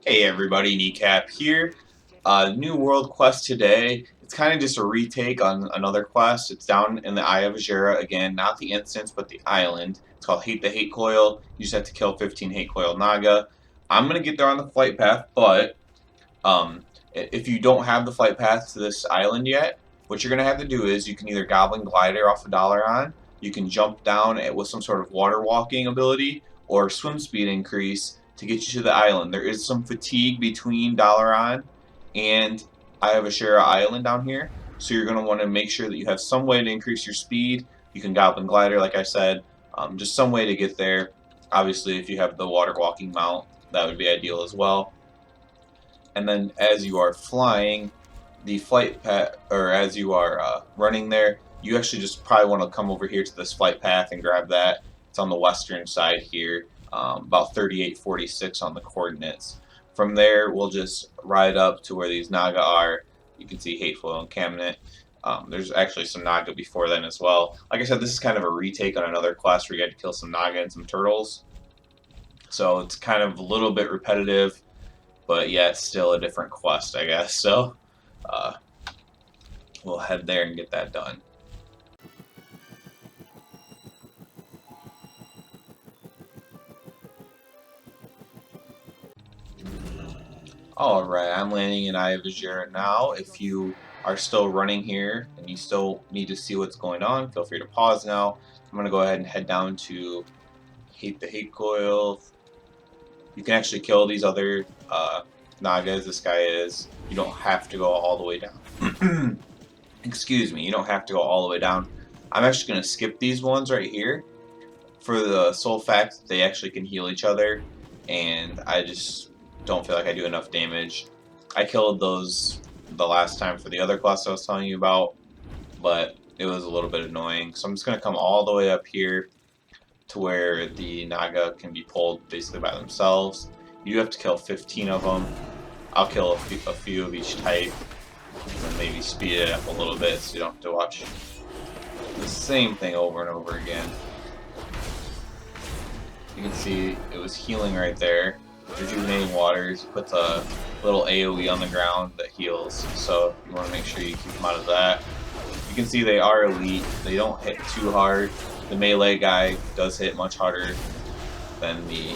Hey everybody, Kneecap here. New World Quest today. It's kind of just a retake on another quest. It's down in the Eye of Azura again, not the instance, but the island. It's called Hate the Hatecoil. You just have to kill 15 Hatecoil Naga. I'm gonna get there on the flight path, but if you don't have the flight path to this island yet, what you're gonna have to do is you can either Goblin Glider off of Dalaran, you can jump down with some sort of water walking ability, or swim speed increase to get you to the island. There is some fatigue between Dalaran and Ayavashira Island down here, so you're going to want to make sure that you have some way to increase your speed. You can Goblin Glider, like I said, just some way to get there. Obviously, if you have the water walking mount, that would be ideal as well. And then as you are flying, the flight path, or as you are running there, you actually just probably want to come over here to this flight path and grab that. It's on the western side here, about 3846 on the coordinates. From there, we'll just ride up to where these Naga are. You can see Hatecoil and Cabinet. There's actually some Naga before then as well. Like I said, this is kind of a retake on another quest where you had to kill some Naga and some turtles. So it's kind of a little bit repetitive, but yeah, it's still a different quest, I guess. So uh, we'll head there and get that done. Alright, I'm landing in Eye of Azura now. If you are still running here and you still need to see what's going on, feel free to pause now. I'm going to go ahead and head down to Hate the Hatecoil. You can actually kill these other Nagas. This guy is. You don't have to go all the way down. Excuse me, you don't have to go all the way down. I'm actually going to skip these ones right here for the sole fact that they actually can heal each other, and I just don't feel like I do enough damage. I killed those the last time for the other quest I was telling you about, but it was a little bit annoying. So I'm just going to come all the way up here to where the Naga can be pulled basically by themselves. You have to kill 15 of them. I'll kill a few of each type, and maybe speed it up a little bit so you don't have to watch the same thing over and over again. You can see it was healing right there. Rejuvenating waters, puts a little AoE on the ground that heals, so you want to make sure you keep them out of that. You can see they are elite, they don't hit too hard. The melee guy does hit much harder than the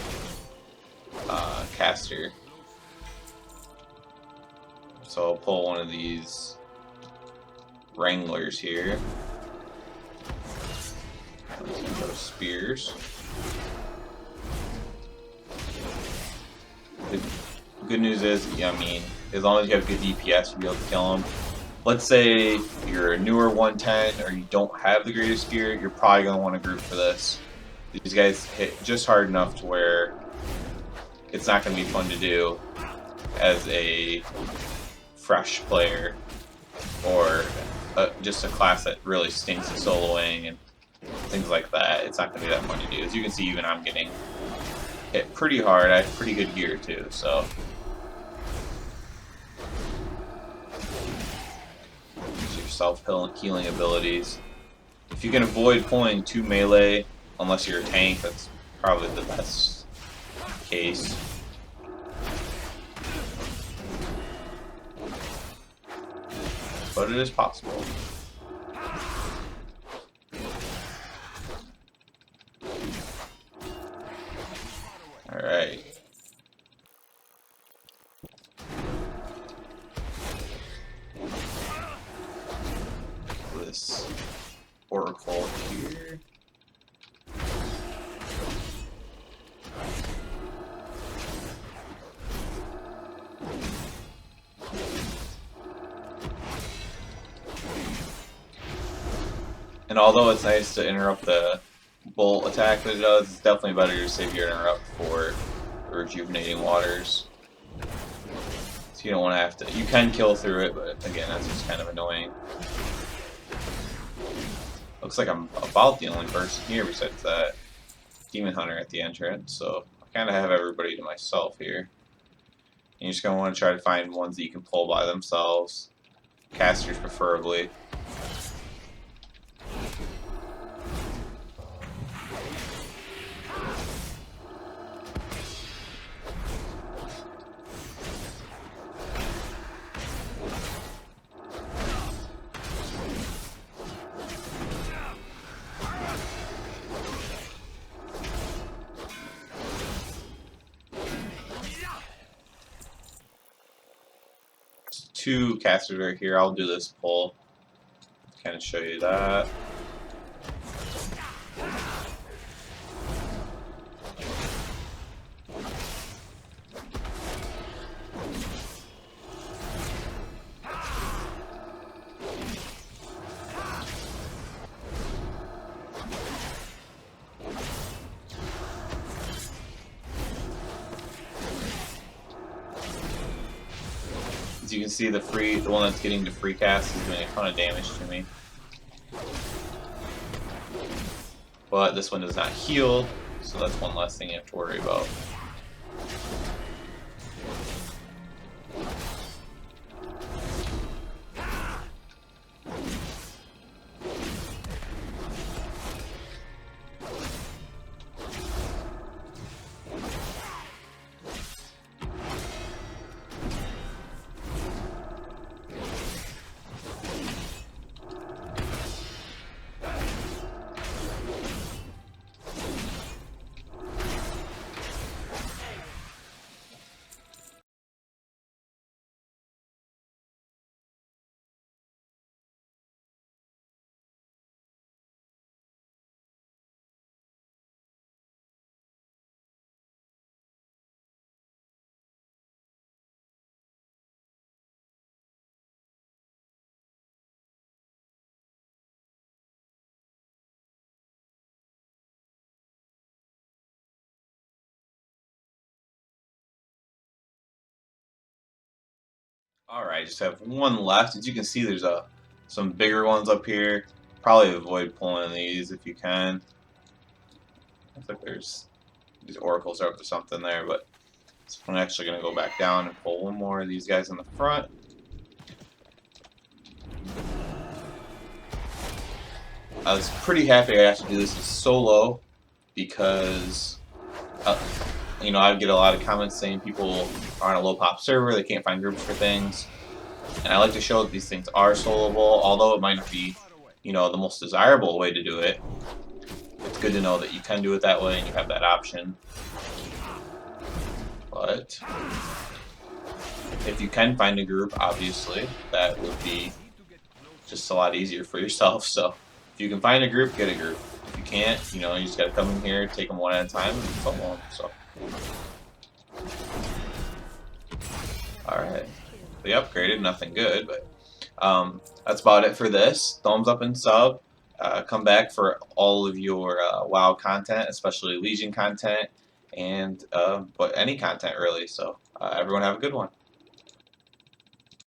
caster. So I'll pull one of these Wranglers here. Those spears. The good news is, I mean, as long as you have good DPS, you'll be able to kill them. Let's say you're a newer 110 or you don't have the greatest gear, you're probably going to want to group for this. These guys hit just hard enough to where it's not going to be fun to do as a fresh player or just a class that really stinks at soloing and things like that. It's not going to be that fun to do. As you can see, even I'm getting hit pretty hard. I have pretty good gear too, so use your self-healing abilities. If you can avoid pulling 2 melee, unless you're a tank, that's probably the best case. But it is possible. Alright. This Oracle here. And although it's nice to interrupt the bolt attack that it does, it's definitely better to save your interrupt for rejuvenating waters. So you don't want to have to. You can kill through it, but again, that's just kind of annoying. Looks like I'm about the only person here besides that demon hunter at the entrance, so I kind of have everybody to myself here. And you're just going to want to try to find ones that you can pull by themselves, casters preferably. 2 casters right here. I'll do this pull. Kind of show you that. As you can see, the one that's getting the free cast is doing a ton of damage to me. But this one does not heal, so that's one less thing you have to worry about. Alright, just have one left. As you can see, there's some bigger ones up here. Probably avoid pulling these if you can. Looks like these oracles are up to something there, but I'm actually going to go back down and pull one more of these guys in the front. I was pretty happy I actually do this as solo because you know, I get a lot of comments saying people are on a low pop server, they can't find groups for things, and I like to show that these things are soloable, although it might not be, you know, the most desirable way to do it. It's good to know that you can do it that way and you have that option. But if you can find a group, obviously, that would be just a lot easier for yourself. So if you can find a group, get a group. If you can't, you know, you just gotta come in here, take them one at a time, and solo them. So, alright. They upgraded, nothing good, but that's about it for this. Thumbs up and sub. Come back for all of your WoW content, especially Legion content, and but any content really. So everyone have a good one.